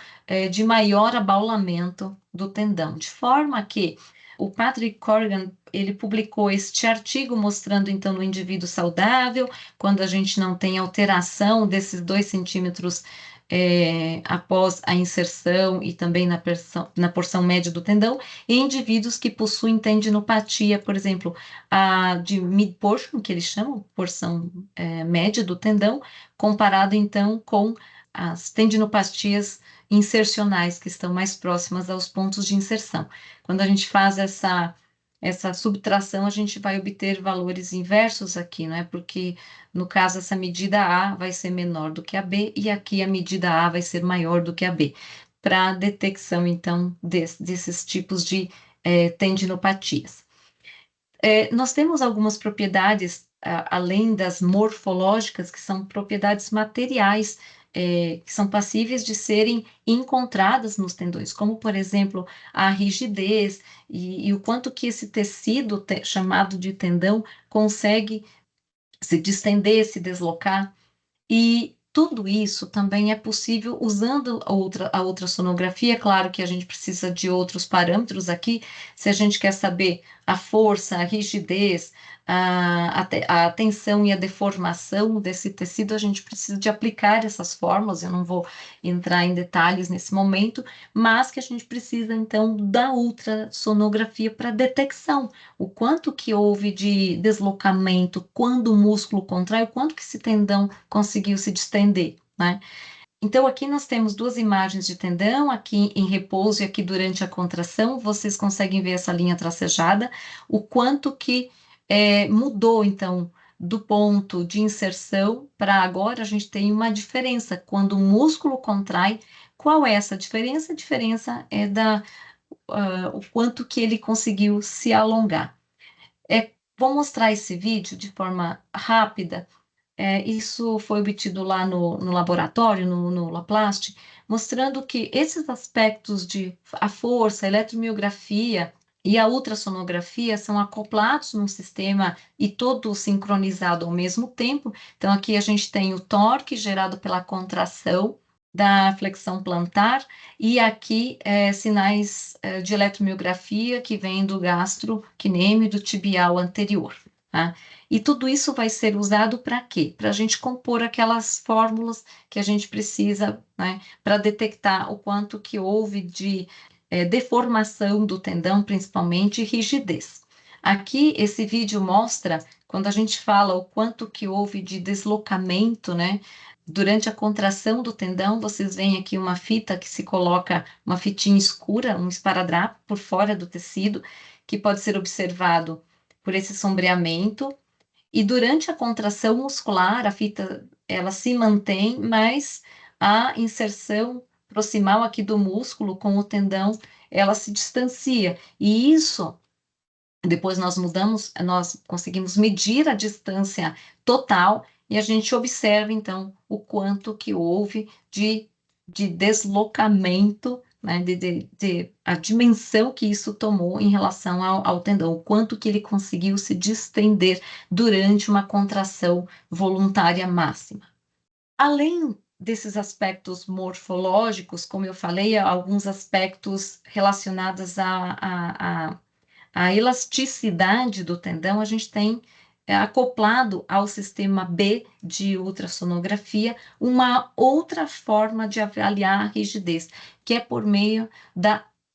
de maior abaulamento do tendão, de forma que o Patrick Corrigan, ele publicou este artigo mostrando, então, no indivíduo saudável, quando a gente não tem alteração desses 2 centímetros após a inserção e também na porção média do tendão, em indivíduos que possuem tendinopatia, por exemplo, de mid portion, que eles chamam, porção média do tendão, comparado então com as tendinopatias insercionais, que estão mais próximas aos pontos de inserção. Quando a gente faz essa subtração, a gente vai obter valores inversos aqui, não é? Porque, no caso, essa medida A vai ser menor do que a B, e aqui a medida A vai ser maior do que a B, para detecção, então, desses tipos de tendinopatias. Nós temos algumas propriedades, além das morfológicas, que são propriedades materiais, que são passíveis de serem encontradas nos tendões, como, por exemplo, a rigidez e o quanto que esse tecido chamado de tendão consegue se distender, se deslocar. E tudo isso também é possível usando a ultrassonografia. Claro que a gente precisa de outros parâmetros aqui, se a gente quer saber a força, a rigidez, a tensão e a deformação desse tecido, a gente precisa de aplicar essas fórmulas. Eu não vou entrar em detalhes nesse momento, mas que a gente precisa, então, da ultrassonografia para detecção. O quanto que houve de deslocamento, quando o músculo contrai, o quanto que esse tendão conseguiu se distender, né? Então, aqui nós temos 2 imagens de tendão, aqui em repouso e aqui durante a contração. Vocês conseguem ver essa linha tracejada, o quanto que mudou, então, do ponto de inserção para agora. A gente tem uma diferença. Quando o músculo contrai, qual é essa diferença? A diferença é o quanto que ele conseguiu se alongar. Vou mostrar esse vídeo de forma rápida. Isso foi obtido lá no laboratório, no Laplast, mostrando que esses aspectos de a força, a eletromiografia e a ultrassonografia são acoplados num sistema e todo sincronizado ao mesmo tempo. Então, aqui a gente tem o torque gerado pela contração da flexão plantar, e aqui sinais de eletromiografia que vêm do gastrocnêmio e do tibial anterior. Tá? E tudo isso vai ser usado para quê? Para a gente compor aquelas fórmulas que a gente precisa, né, para detectar o quanto que houve de deformação do tendão, principalmente, e rigidez. Aqui, esse vídeo mostra, quando a gente fala o quanto que houve de deslocamento, né, durante a contração do tendão, vocês veem aqui uma fita que se coloca, uma fitinha escura, um esparadrapo por fora do tecido, que pode ser observado por esse sombreamento, e durante a contração muscular, a fita ela se mantém, mas a inserção proximal aqui do músculo com o tendão, ela se distancia. E isso, depois nós conseguimos medir a distância total e a gente observa, então, o quanto que houve de deslocamento, né, a dimensão que isso tomou em relação ao tendão, o quanto que ele conseguiu se distender durante uma contração voluntária máxima. Além desses aspectos morfológicos, como eu falei, alguns aspectos relacionados a elasticidade do tendão, a gente tem acoplado ao sistema B de ultrassonografia uma outra forma de avaliar a rigidez, que é por meio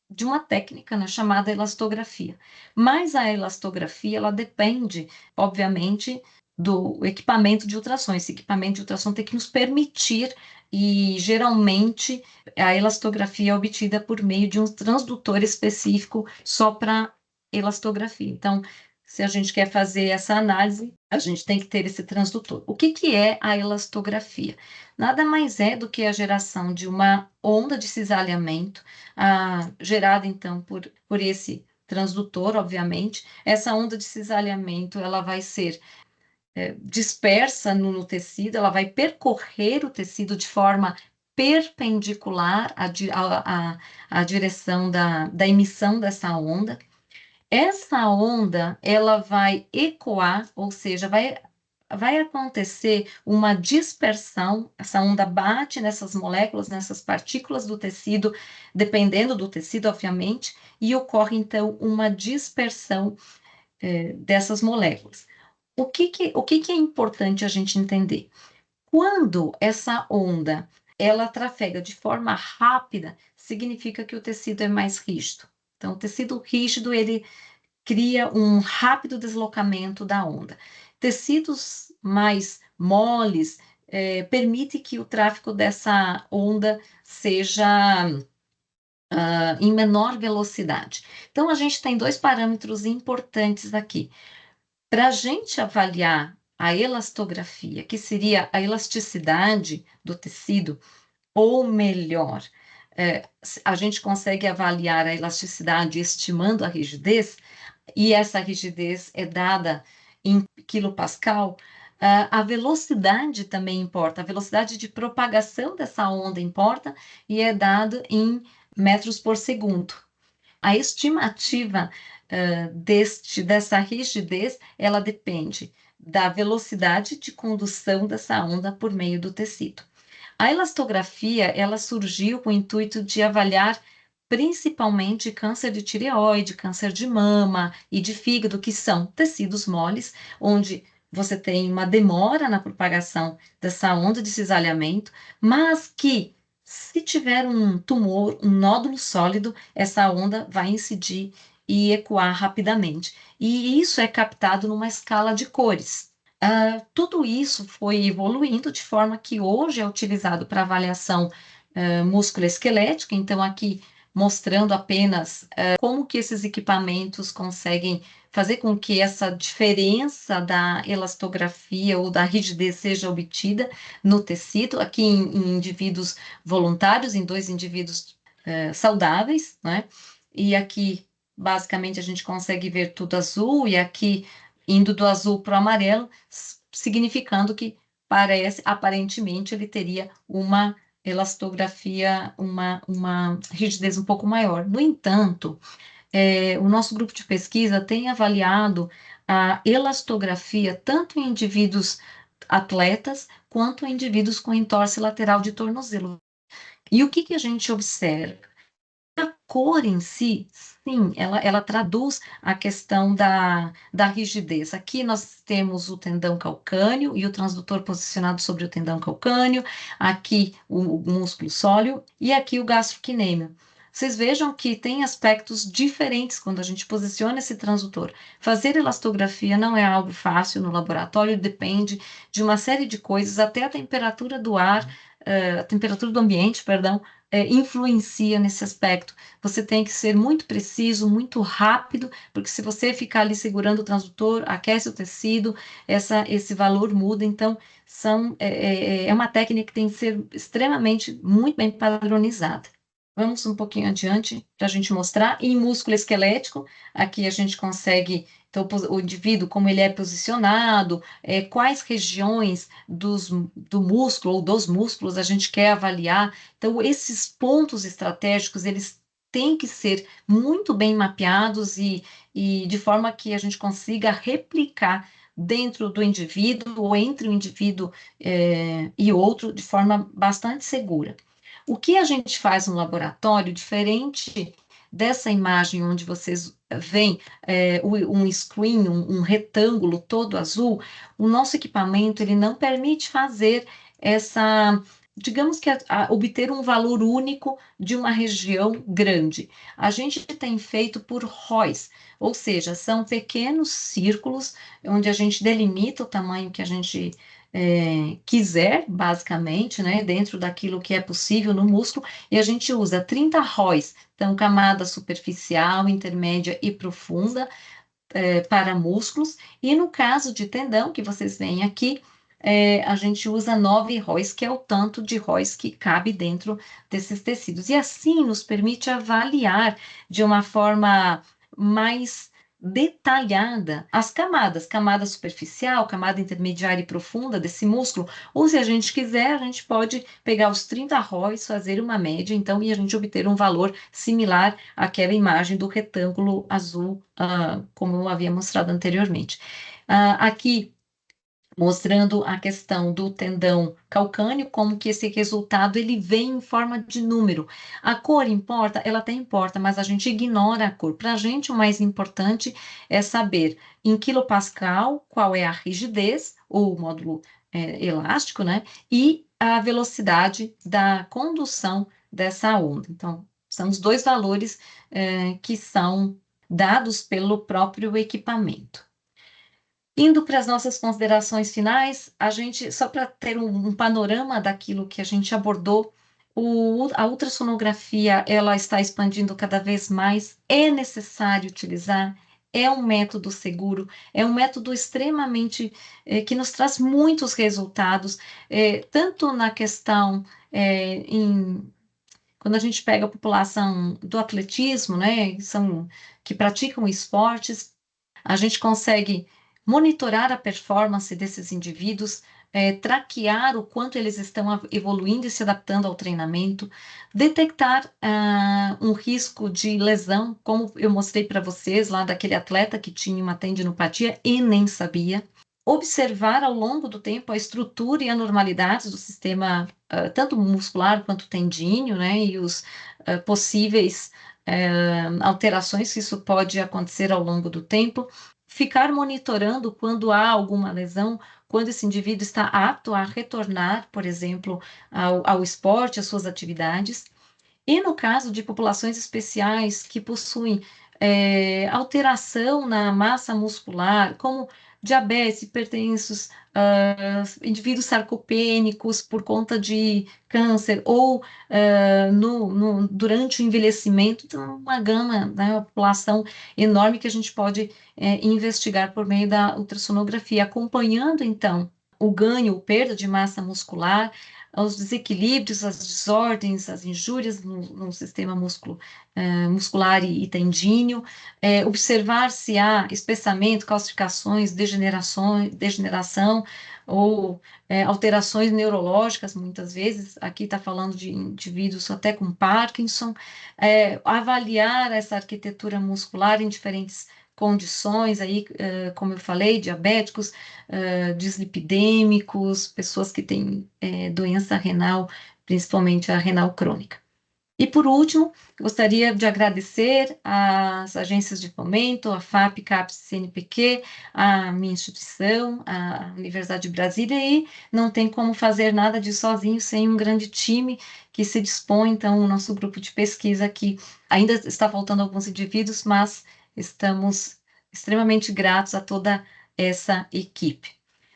de uma técnica, né, chamada elastografia. Mas a elastografia, ela depende, obviamente, do equipamento de ultrassom. Esse equipamento de ultrassom tem que nos permitir, e geralmente a elastografia é obtida por meio de um transdutor específico só para elastografia. Então, se a gente quer fazer essa análise, a gente tem que ter esse transdutor. O que que é a elastografia? Nada mais é do que a geração de uma onda de cisalhamento, gerada então por esse transdutor, obviamente. Essa onda de cisalhamento, ela vai ser dispersa no tecido, ela vai percorrer o tecido de forma perpendicular à direção da emissão dessa onda. Essa onda, ela vai ecoar, ou seja, vai acontecer uma dispersão, essa onda bate nessas moléculas, nessas partículas do tecido, dependendo do tecido, obviamente, e ocorre, então, uma dispersão dessas moléculas. O que é importante a gente entender? Quando essa onda, ela trafega de forma rápida, significa que o tecido é mais rígido. Então, o tecido rígido, ele cria um rápido deslocamento da onda. Tecidos mais moles permite que o tráfego dessa onda seja em menor velocidade. Então, a gente tem dois parâmetros importantes aqui. Para a gente avaliar a elastografia, que seria a elasticidade do tecido, ou melhor, a gente consegue avaliar a elasticidade estimando a rigidez, e essa rigidez é dada em quilopascal. A velocidade também importa, a velocidade de propagação dessa onda importa e é dado em metros por segundo. A estimativa dessa rigidez, ela depende da velocidade de condução dessa onda por meio do tecido. A elastografia, ela surgiu com o intuito de avaliar principalmente câncer de tireoide, câncer de mama e de fígado, que são tecidos moles, onde você tem uma demora na propagação dessa onda de cisalhamento, mas que, se tiver um tumor, um nódulo sólido, essa onda vai incidir e ecoar rapidamente. E isso é captado numa escala de cores. Tudo isso foi evoluindo de forma que hoje é utilizado para avaliação musculoesquelética, então aqui mostrando apenas como que esses equipamentos conseguem fazer com que essa diferença da elastografia ou da rigidez seja obtida no tecido, aqui em indivíduos voluntários, em dois indivíduos saudáveis, né? E aqui, basicamente, a gente consegue ver tudo azul, e aqui indo do azul para o amarelo, significando que aparentemente, ele teria uma elastografia, uma rigidez um pouco maior. No entanto, o nosso grupo de pesquisa tem avaliado a elastografia tanto em indivíduos atletas quanto em indivíduos com entorse lateral de tornozelo. E o que que a gente observa? A cor em si, sim, ela traduz a questão da rigidez. Aqui nós temos o tendão calcâneo e o transdutor posicionado sobre o tendão calcâneo, aqui o músculo sóleo e aqui o gastrocnêmio. Vocês vejam que tem aspectos diferentes quando a gente posiciona esse transdutor. Fazer elastografia não é algo fácil no laboratório, depende de uma série de coisas, até a temperatura do ar, a temperatura do ambiente, perdão, influencia nesse aspecto. Você tem que ser muito preciso, muito rápido, porque se você ficar ali segurando o transdutor, aquece o tecido, esse valor muda. Então, é uma técnica que tem que ser extremamente, muito bem padronizada. Vamos um pouquinho adiante para a gente mostrar. Em músculo esquelético, aqui a gente consegue, então, o indivíduo, como ele é posicionado, quais regiões do músculo ou dos músculos a gente quer avaliar. Então, esses pontos estratégicos, eles têm que ser muito bem mapeados e de forma que a gente consiga replicar dentro do indivíduo ou entre o indivíduo e outro de forma bastante segura. O que a gente faz no laboratório, diferente dessa imagem onde vocês veem um screen, um retângulo todo azul, o nosso equipamento ele não permite fazer essa, digamos que obter um valor único de uma região grande. A gente tem feito por ROIs, ou seja, são pequenos círculos onde a gente delimita o tamanho que a gente quiser, basicamente, né, dentro daquilo que é possível no músculo, e a gente usa 30 ROIs, então camada superficial, intermédia e profunda, para músculos, e no caso de tendão, que vocês veem aqui, a gente usa 9 ROIs, que é o tanto de ROIs que cabe dentro desses tecidos, e assim nos permite avaliar de uma forma mais detalhada as camadas, camada superficial, camada intermediária e profunda desse músculo, ou se a gente quiser, a gente pode pegar os 30 ROIs, fazer uma média, então, e a gente obter um valor similar àquela imagem do retângulo azul, como eu havia mostrado anteriormente. Aqui, mostrando a questão do tendão calcâneo, como que esse resultado ele vem em forma de número. A cor importa? Ela até importa, mas a gente ignora a cor. Para a gente, o mais importante é saber em quilopascal qual é a rigidez, ou o módulo elástico, né? E a velocidade da condução dessa onda. Então, são os dois valores que são dados pelo próprio equipamento. Indo para as nossas considerações finais, a gente, só para ter um panorama daquilo que a gente abordou, a ultrassonografia, ela está expandindo cada vez mais, é necessário utilizar, é um método seguro, é um método extremamente, que nos traz muitos resultados, tanto na questão, quando a gente pega a população do atletismo, né, que praticam esportes, a gente consegue monitorar a performance desses indivíduos, traquear o quanto eles estão evoluindo e se adaptando ao treinamento, detectar um risco de lesão, como eu mostrei para vocês lá daquele atleta que tinha uma tendinopatia e nem sabia. Observar ao longo do tempo a estrutura e anormalidades do sistema, tanto muscular quanto tendíneo, né, e os possíveis alterações que isso pode acontecer ao longo do tempo, ficar monitorando quando há alguma lesão, quando esse indivíduo está apto a retornar, por exemplo, ao esporte, às suas atividades. E no caso de populações especiais que possuem alteração na massa muscular, como diabetes, hipertensos, indivíduos sarcopênicos por conta de câncer, ou durante o envelhecimento, então uma gama, né, uma população enorme que a gente pode investigar por meio da ultrassonografia, acompanhando então o ganho, ou perda de massa muscular, aos desequilíbrios, às desordens, às injúrias no sistema muscular e tendíneo, observar se há espessamento, calcificações, degeneração ou alterações neurológicas, muitas vezes, aqui está falando de indivíduos até com Parkinson, avaliar essa arquitetura muscular em diferentes condições, aí, como eu falei, diabéticos, dislipidêmicos, pessoas que têm doença renal, principalmente a renal crônica. E, por último, gostaria de agradecer às agências de fomento, a FAP, CAPES, CNPq, a minha instituição, a Universidade de Brasília, e não tem como fazer nada disso sozinho sem um grande time que se dispõe. Então, o nosso grupo de pesquisa aqui ainda está faltando alguns indivíduos, mas estamos extremamente gratos a toda essa equipe.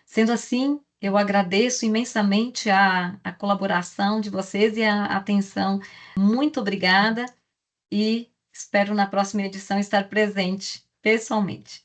Sendo assim, eu agradeço imensamente a colaboração de vocês e a atenção. Muito obrigada e espero na próxima edição estar presente pessoalmente.